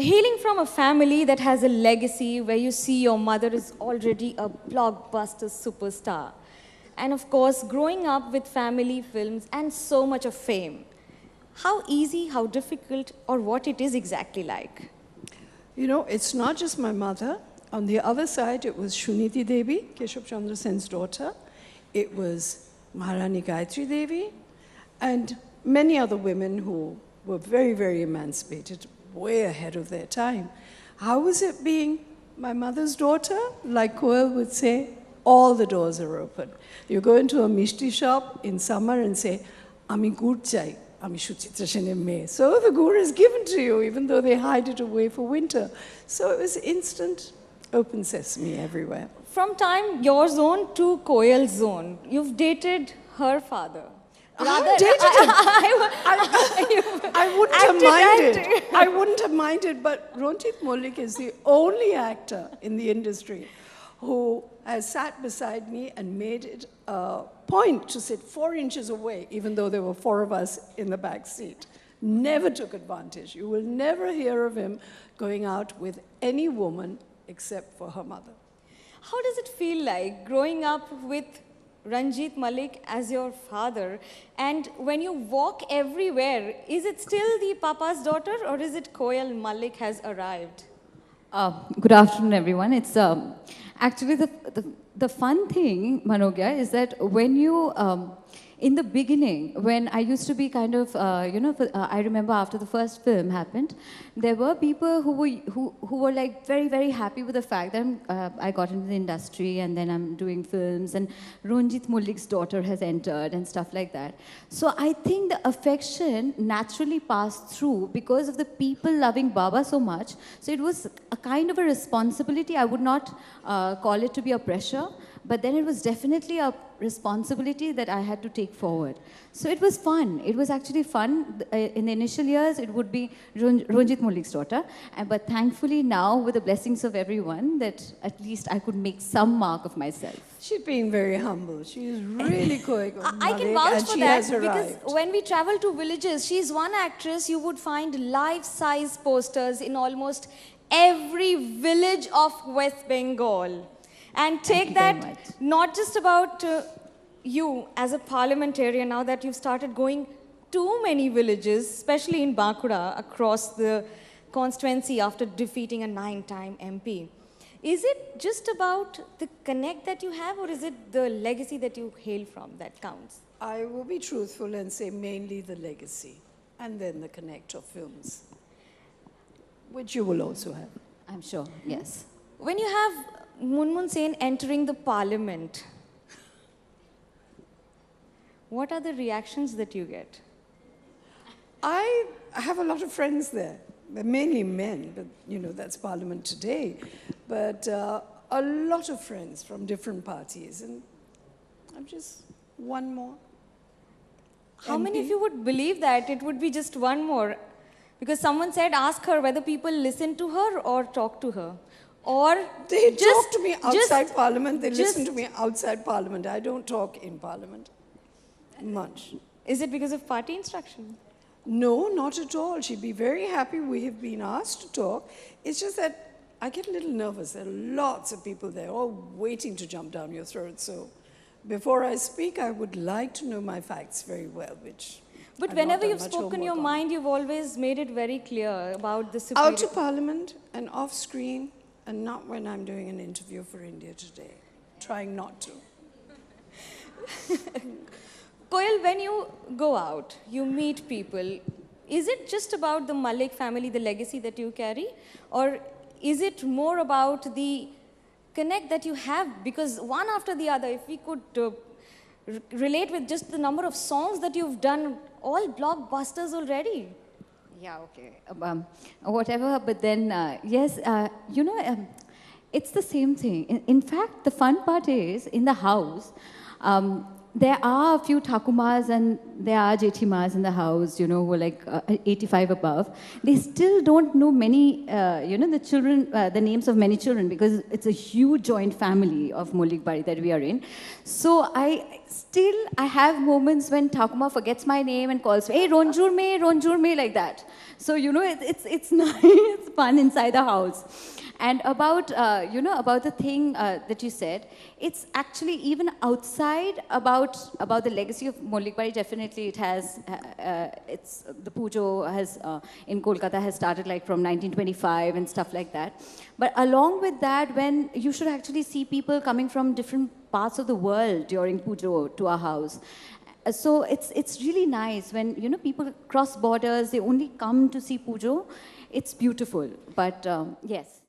hailing from a family that has a legacy where you see your mother is already a blockbuster superstar. And of course, growing up with family films and so much of fame. How easy, how difficult, or what it is exactly like? You know, it's not just my mother. On the other side, it was Shuniti Devi, Keshab Chandra Sen's daughter. It was Maharani Gayatri Devi, and many other women who were very, very emancipated, way ahead of their time. How was it being my mother's daughter? Like Koel would say, all the doors are open. You go into a mishti shop in summer and say, Ami gur chai, Ami Suchitra Sener meye. So the gur is given to you, even though they hide it away for winter. So it was instant open sesame everywhere. From time your zone to Koel's zone, you've dated her father. I dated him. I wouldn't have minded. I wouldn't have minded, but Ronjit Mallick is the only actor in the industry who has sat beside me and made it a point to sit 4 inches away, even though there were 4 of us in the back seat. Never took advantage. You will never hear of him going out with any woman except for her mother. How does it feel like growing up with Ranjit Mallick as your father, and when you walk everywhere, is it still the papa's daughter or is it Koel Mallick has arrived? Good afternoon, everyone. It's actually the fun thing, Manogya, is that when you in the beginning, when I used to be kind of, I remember after the first film happened, there were people who were like very, very happy with the fact that I got into the industry and then I'm doing films and Ronjit Mallick's daughter has entered and stuff like that. So I think the affection naturally passed through because of the people loving Baba so much. So it was a kind of a responsibility. I would not call it to be a pressure, but then it was definitely a responsibility that I had to take forward. So it was fun. It was actually fun. In the initial years, it would be Ronjit Mallick's daughter. But thankfully now, with the blessings of everyone, that at least I could make some mark of myself. She's being very humble. She's really going on I can vouch for that because when we travel to villages, she's one actress you would find life-size posters in almost every village of West Bengal. And take that, not just about you as a parliamentarian, now that you've started going too many villages, especially in Bankura, across the constituency after defeating a 9-time MP. Is it just about the connect that you have, or is it the legacy that you hail from that counts? I will be truthful and say mainly the legacy, and then the connect of films, which you will also have. I'm sure, yes. When you have Moonmoon Sen entering the parliament, what are the reactions that you get? I have a lot of friends there. They're mainly men, but you know, that's parliament today. But a lot of friends from different parties, and I'm just one more. How many of you would believe that it would be just one more? Because someone said, ask her whether people listen to her or talk to her. Or they talk to me outside Parliament, they listen to me outside Parliament. I don't talk in Parliament much. Is it because of party instruction? No, not at all. She'd be very happy we have been asked to talk. It's just that I get a little nervous. There are lots of people there, all waiting to jump down your throat. So before I speak, I would like to know my facts very well, which But whenever you've spoken your mind, you've always made it very clear about the superior. Out to Parliament and off screen, and not when I'm doing an interview for India Today. Trying not to. Koel, when you go out, you meet people, is it just about the Mallick family, the legacy that you carry? Or is it more about the connect that you have? Because one after the other, if we could relate with just the number of songs that you've done, all blockbusters already. Yeah, okay. Whatever, but then, yes, it's the same thing. In fact, the fun part is, in the house, there are a few Thakumas and there are Jethimas in the house, who are like 85 above. They still don't know many, the children, the names of many children, because it's a huge joint family of Mallick Bari that we are in. So I have moments when Thakuma forgets my name and calls me, hey, Ronjur me, like that. So, it's nice, fun inside the house. And about, about the thing that you said, it's actually even outside about the legacy of Mollikbari. Definitely it has, the Pujo has, in Kolkata has started like from 1925 and stuff like that. But along with that, when you should actually see people coming from different parts of the world during Pujo to our house. So it's really nice when, people cross borders, they only come to see Pujo. It's beautiful, but yes.